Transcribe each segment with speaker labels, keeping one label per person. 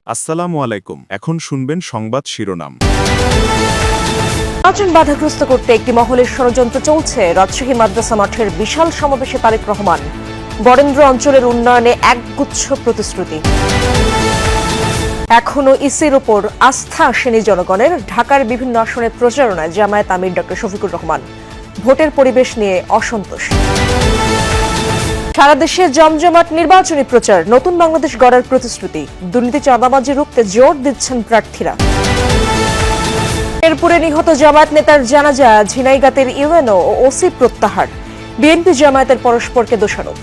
Speaker 1: আসসালামু আলাইকুম। এখন শুনবেন সংবাদ শিরোনাম।
Speaker 2: নির্বাচন বাধাগ্রস্ত করতে একটি মহলের ষড়যন্ত্র চলছে। রাজশাহী মাদ্রাসা মাঠের বিশাল সমাবেশে তারেক রহমান। বরেন্দ্র অঞ্চলের উন্নয়নে একগুচ্ছ প্রতিশ্রুতি। এখনো ইসির উপর আস্থা আসেনি জনগণের। ঢাকার বিভিন্ন আসনে প্রচারণায় জামায়াত আমির ডক্টর শফিকুর রহমান। ভোটের পরিবেশ নিয়ে অসন্তোষ। সারা দেশে জমজমাট নির্বাচনী প্রচার। নতুন বাংলাদেশ গড়ার প্রতিশ্রুতি। দুর্নীতি চাঁদাবাজি রুখতে জোর দিচ্ছেন প্রার্থীরা। এরপরে নিহত জামায়াত নেতার জানাজা। ঝিনাইগাতের ইউএনও ও ওসি প্রত্যাহার। বিএনপি জামায়াতের পরস্পরকে দোষারোপ।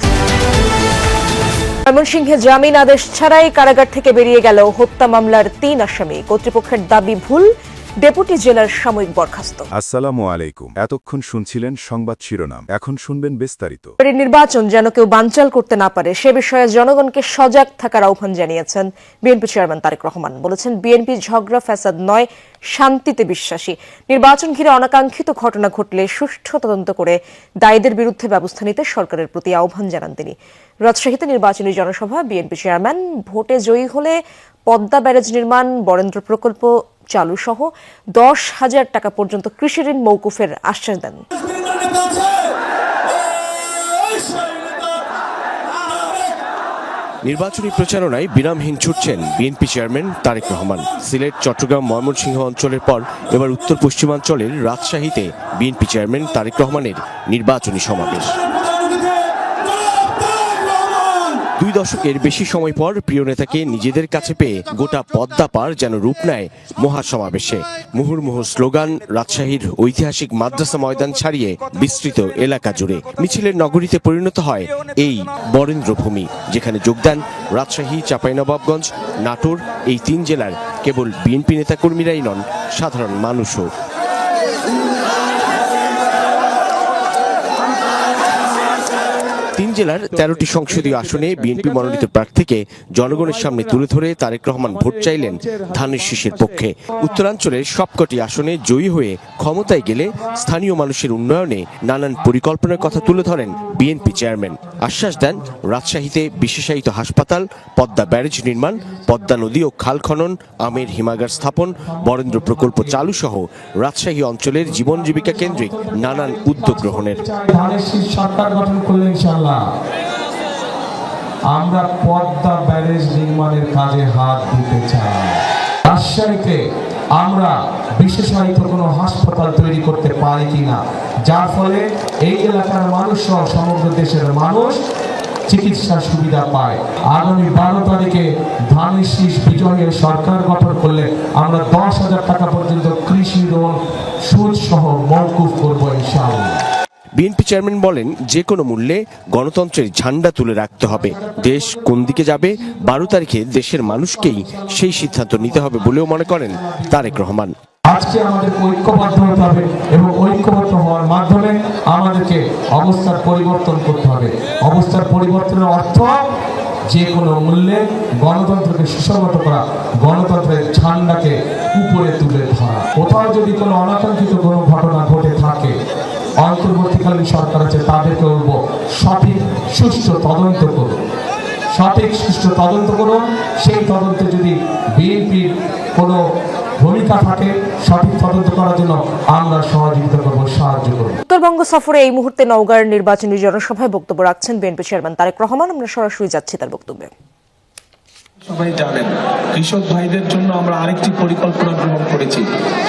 Speaker 2: ময়মনসিংহে জামিন আদেশ ছাড়াই কারাগার থেকে বেরিয়ে গেল হত্যা মামলার ৩ আসামি। কর্তৃপক্ষের দাবি ভুল। ডেপুটি জেলার সাময়িক বরখাস্ত।
Speaker 1: আসসালামু আলাইকুম। এতক্ষণ শুনছিলেন সংবাদ শিরোনাম, এখন শুনবেন বিস্তারিত।
Speaker 2: নির্বাচন যেন কেউ বানচাল করতে না পারে সে বিষয়ে জনগণকে সজাগ থাকার আহ্বান জানিয়েছেন বিএনপি চেয়ারম্যান তারেক রহমান। বলেছেন, বিএনপি ঝগড়া ফ্যাসাদ নয়, শান্তিতে বিশ্বাসী। নির্বাচন ঘিরে অনাকাঙ্ক্ষিত ঘটনা ঘটলে সুষ্ঠু তদন্ত করে দায়ীদের বিরুদ্ধে ব্যবস্থা নিতে সরকারের প্রতি আহ্বান জানান তিনি। রাজশাহীতে নির্বাচনী জনসভা। বিএনপি চেয়ারম্যান ভোটে জয়ী হলে পদ্মা ব্যারেজ নির্মাণ, বরেন্দ্র প্রকল্প চালু সহ 10,000 টাকা পর্যন্ত কৃষি ঋণ মওকুফের আশ্বাস দেন।
Speaker 3: নির্বাচনী প্রচারণায় বিরামহীন ছুটছেন বিএনপি চেয়ারম্যান তারেক রহমান। সিলেট, চট্টগ্রাম, ময়মনসিংহ অঞ্চলের পর এবার উত্তর পশ্চিমাঞ্চলের রাজশাহীতে বিএনপি চেয়ারম্যান তারেক রহমানের নির্বাচনী সমাবেশ। 2 দশকের বেশি সময় পর প্রিয় নেতাকে নিজেদের কাছে পেয়ে গোটা পদ্মা পার যেন রূপ নেয় মহাসমাবেশে। মুহুর্মুহু স্লোগান রাজশাহীর ঐতিহাসিক মাদ্রাসা ময়দান ছাড়িয়ে বিস্তৃত এলাকা জুড়ে। মিছিলের নগরীতে পরিণত হয় এই বরেন্দ্র ভূমি, যেখানে যোগ দেন রাজশাহী, চাঁপাইনবাবগঞ্জ, নাটোর এই 3 জেলার কেবল বিএনপি নেতাকর্মীরাই নন, সাধারণ মানুষও। তিন জেলার 13টি সংসদীয় আসনে বিএনপি মনোনীত প্রার্থীকে জনগণের সামনে তুলে ধরে তারেক রহমান ভোট চাইলেন ধানের শীষের পক্ষে। উত্তরাঞ্চলের সবকটি আসনে জয়ী হয়ে ক্ষমতায় গেলে স্থানীয় মানুষের উন্নয়নে নানান পরিকল্পনার কথা তুলে ধরেন বিএনপি চেয়ারম্যান। আশ্বাস দেন রাজশাহীতে বিশেষায়িত হাসপাতাল, পদ্মা ব্যারেজ নির্মাণ, পদ্মা নদী ও খাল খনন, আমের হিমাগার স্থাপন, বরেন্দ্র প্রকল্প চালু সহ রাজশাহী অঞ্চলের জীবন জীবিকা কেন্দ্রিক নানান উদ্যোগ গ্রহণের।
Speaker 4: আমরা পদ্মা ব্যারেজ নির্মাণের কাজে হাত দিতে চাই। রাজশাহীতে আমরা বিশেষায়িত কোনো হাসপাতাল তৈরি করতে পারি কিনা, যার ফলে এই এলাকার মানুষ সহ সমগ্র দেশের মানুষ চিকিৎসার সুবিধা পায়। আগামী 12 তারিখে ধানের শীষ বিজয়ের সরকার গঠন করলে আমরা 10,000 টাকা পর্যন্ত কৃষি ঋণ সুদ সহ মওকুফ করবো ইনশাআল্লাহ।
Speaker 3: বিএনপি চেয়ারম্যান বলেন, যে কোনো মূল্যে গণতন্ত্রের ঝান্ডা তুলে রাখতে হবে। দেশ কোন দিকে যাবে 12 তারিখে দেশের মানুষকেই সেই সিদ্ধান্ত নিতে হবে বলেও মনে করেন তারেক রহমান।
Speaker 4: আজকে আমাদের ঐক্যবদ্ধ হতে হবে এবং ঐক্যবদ্ধ হওয়ার মাধ্যমে আমাদেরকে অবস্থার পরিবর্তন করতে হবে। অবস্থার পরিবর্তনের অর্থ যে কোনো মূল্যে গণতন্ত্রকে সুসংহত করা, গণতন্ত্রের ঝান্ডাকে উপরে তুলে ধরা। কোথাও যদি কোনো অনাকাঙ্ক্ষিত কোনো ঘটনা ঘটে থাকে, অন্তর্বর্তীকালীন সরকার আছে, তাদেরকে বলবো সঠিক সুষ্ঠু তদন্ত করুন, সঠিক সুষ্ঠু তদন্ত করুন। সেই তদন্তে যদি বিএনপির কোনো ভূমিকা থাকে, সঠিক তদন্ত করার জন্য আমরা সহযোগিতা করবো, সাহায্য করবো।
Speaker 2: উত্তরবঙ্গ সফরে এই মুহূর্তে নওগাঁর নির্বাচনী জনসভায় বক্তব্য রাখছেন বিএনপি চেয়ারম্যান তারেক রহমান। আমরা সরাসরি যাচ্ছি তার বক্তব্যে।
Speaker 5: সবাই জানেন, কৃষক ভাইদের জন্য আমরা আরেকটি পরিকল্পনা গ্রহণ করেছি।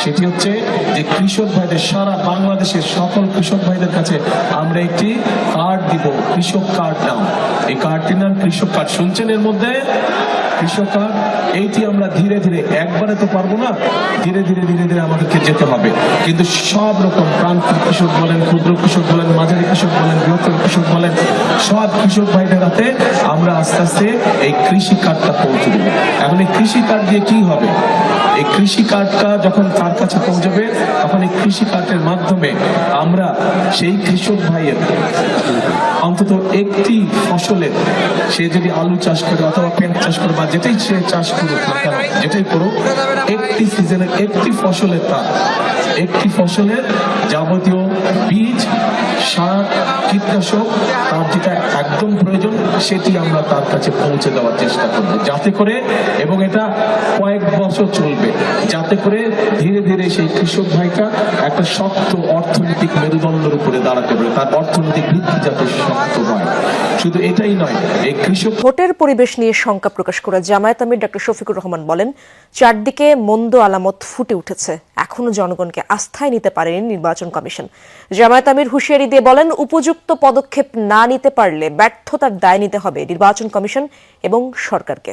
Speaker 5: সেটি হচ্ছে যে কৃষক ভাইদের, সারা বাংলাদেশের সকল কৃষক ভাইদের কাছে আমরা একটি কার্ড দিব, কৃষক কার্ড নাম। এই কার্ডটির নাম কৃষক কার্ড। শুনছেন? এর মধ্যে কৃষক কার্ড। এইটি আমরা ধীরে ধীরে, একবারে তো পারবো না, ধীরে ধীরে ধীরে ধীরে আমাদেরকে যেতে হবে। কিন্তু সব রকম প্রান্তিক কৃষক বলেন, ক্ষুদ্র কৃষক বলেন, মাঝারি কৃষক বলেন, বৃহত্তর কৃষক বলেন, সব কৃষক ভাইদের হাতে আমরা আস্তে আস্তে এই কৃষি কার্ডটা পৌঁছে দেব। এখন এই কৃষি কার্ড দিয়ে কি হবে? এই কৃষি কার্ডটা যখন তার কাছে পৌঁছবে, তখন এই কৃষি কার্ডের মাধ্যমে আমরা সেই কৃষক ভাইয়ের অন্তত একটি ফসলের, সে যদি আলু চাষ করে অথবা পেঁয়াজ চাষ করে বা যেটাই সে চাষ করুক না কেন, যেটাই করুক, একটি সিজনের একটি ফসলের যাবতীয় বীজ সার কীটনাশক তার যেটা একদম প্রয়োজন সেটি আমরা তার কাছে পৌঁছে দেওয়ার চেষ্টা করব, যাতে করে, এবং এটা কয়েক বছর চলবে, যাতে করে ধীরে ধীরে সেই কৃষক ভাইটা একটা শক্ত অর্থনৈতিক মেরুদণ্ডের উপরে দাঁড়াতে পারে, তার অর্থনৈতিক ভিত্তি যাতে শক্ত হয়। শুধু এটাই নয়, এই কৃষক
Speaker 2: ভোটের পরিবেশ নিয়ে শঙ্কা প্রকাশ করে জামায়াত আমির ডক্টর শফিকুর রহমান বলেন, চারদিকে মন্দ আলামত ফুটে উঠেছে, এখনো জনগণকে আস্থায় নিতে পারেনি নির্বাচন কমিশন। জামায়াত আমির হুঁশিয়ারি দিয়ে বলেন, উপযুক্ত পদক্ষেপ না নিতে পারলে ব্যর্থতার দায় নিতে হবে নির্বাচন কমিশন এবং সরকারকে।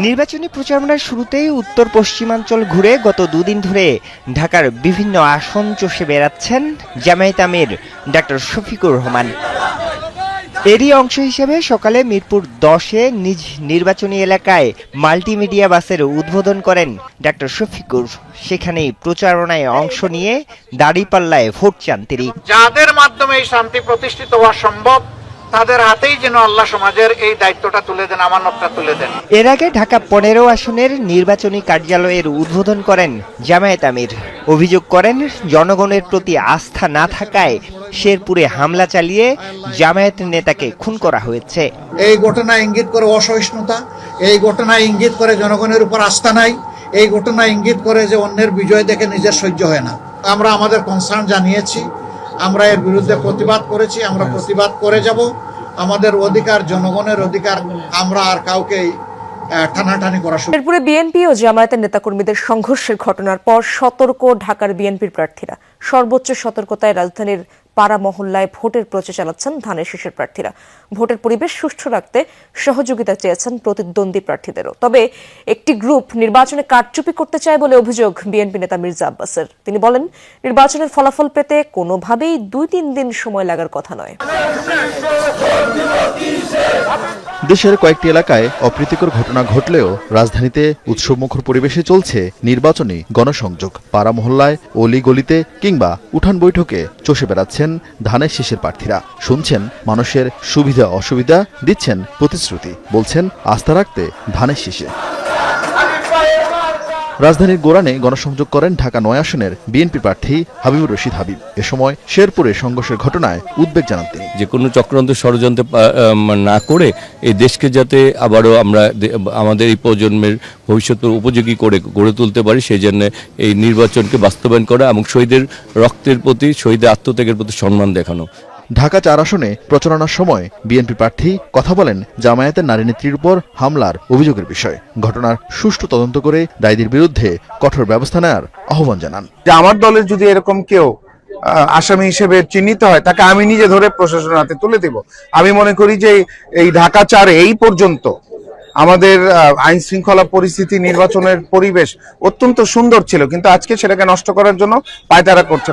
Speaker 6: নির্বাচনী প্রচারণার শুরুতেই উত্তর পশ্চিমাঞ্চল ঘুরে গত দুদিন ধরে ঢাকার বিভিন্ন আসন চষে বেড়াচ্ছেন জামায়াত আমির ডক্টর শফিকুর রহমান। এরই অংশ হিসেবে সকালে মিরপুর 10-এ নিজ নির্বাচনী এলাকায় মাল্টিমিডিয়া বাসের উদ্বোধন করেন ডক্টর শফিকুর। সেখানেই প্রচারণায় অংশ নিয়ে দাঁড়িপাল্লায় ভোট চান তিনি।
Speaker 7: যাদের মাধ্যমে এই শান্তি প্রতিষ্ঠিত হওয়া সম্ভব তাদের হাতেই যেন আল্লাহ সমাজের এই দায়িত্বটা তুলে দেন, আমানতটা তুলে দেন।
Speaker 6: এর আগে ঢাকা 15 আসনের নির্বাচনী কার্যালয়ের উদ্বোধন করেন জামায়াত আমির। অভিযোগ করেন, জনগণের প্রতি আস্থা না থাকায় শেরপুরে হামলা চালিয়ে জামায়াত নেতাকে খুন করা হয়েছে।
Speaker 8: এই ঘটনা ইঙ্গিত করে অসহিষ্ণুতা, এই ঘটনা ইঙ্গিত করে জনগণের উপর আস্থা নাই, এই ঘটনা ইঙ্গিত করে যে অন্যের বিজয় দেখে নিজের সহ্য হয় না। আমরা আমাদের কনসার্ন জানিয়েছি, আমরা এর বিরুদ্ধে প্রতিবাদ করেছি, আমরা প্রতিবাদ করে যাব। আমাদের অধিকার, জনগণের অধিকার, আমরা আর কাউকে টানাটানি করা শুরু।
Speaker 2: এরপরে বিএনপি ও জামায়াতের নেতাকর্মীদের সংঘর্ষের ঘটনার পর সতর্ক ঢাকার বিএনপির প্রার্থীরা। সর্বোচ্চ সতর্কতায় রাজধানীর পাড়া মহল্লায় ভোটের প্রচার চালাচ্ছেন ধানের শীষের প্রার্থীরা। ভোটের পরিবেশ সুষ্ঠু রাখতে সহযোগিতা চেয়েছেন প্রতিদ্বন্দ্বী প্রার্থীদেরও। তবে একটি গ্রুপ নির্বাচনে কারচুপি করতে চায় বলে অভিযোগ বিএনপি নেতা মির্জা আব্বাসের। তিনি বলেন, নির্বাচনের ফলাফল পেতে কোনোভাবেই 2-3 দিন সময় লাগার কথা নয়।
Speaker 9: দেশের কয়েকটি এলাকায় অপ্রীতিকর ঘটনা ঘটলেও রাজধানীতে উৎসবমুখর পরিবেশে চলছে নির্বাচনী গণসংযোগ। পাড়া মহল্লায়, অলি গলিতে কিংবা উঠান বৈঠকে চষে বেড়াচ্ছেন ধানের শীষের প্রার্থীরা। শুনছেন মানুষের সুবিধা অসুবিধা, দিচ্ছেন প্রতিশ্রুতি, বলছেন আস্থা রাখতে ধানের শীষে। রাজধানীর গোরানে গণসংযোগ করেন ঢাকা 9 আসনের বিএনপি প্রার্থী হাবিবুর রশিদ হাবিব। এ সময় শেরপুরে সংঘর্ষের ঘটনায় উদ্বেগ জানান তিনি।
Speaker 10: যে কোনো চক্রান্ত ষড়যন্ত্র না করে এই দেশকে যাতে আবারও আমরা আমাদের এই প্রজন্মের ভবিষ্যৎ উপযোগী করে গড়ে তুলতে পারি, সেই জন্য এই নির্বাচনকে বাস্তবায়ন করা এবং শহীদের রক্তের প্রতি, শহীদের আত্মত্যাগের প্রতি সম্মান দেখানো।
Speaker 9: ঢাকা 4 আসনে প্রচারণার সময় বিএনপি প্রার্থী কথা বলেন জামায়াতের নারী নেত্রীর উপর হামলার অভিযোগের বিষয়ে। ঘটনার সুষ্ঠু তদন্ত করে দায়ীদের বিরুদ্ধে কঠোর ব্যবস্থা নেওয়ার আহ্বান জানান।
Speaker 11: যে আমার দলের যদি এরকম কেউ আসামি হিসেবে চিহ্নিত হয়, তাকে আমি নিজে ধরে প্রশাসনের হাতে তুলে দেব। আমি মনে করি যে এই ঢাকা 4 এই পর্যন্ত আমাদের আইন শৃঙ্খলা পরিস্থিতি, নির্বাচনের পরিবেশ অত্যন্ত সুন্দর ছিল, কিন্তু আজকে সেটাকে নষ্ট করার জন্য পায়তারা করছে।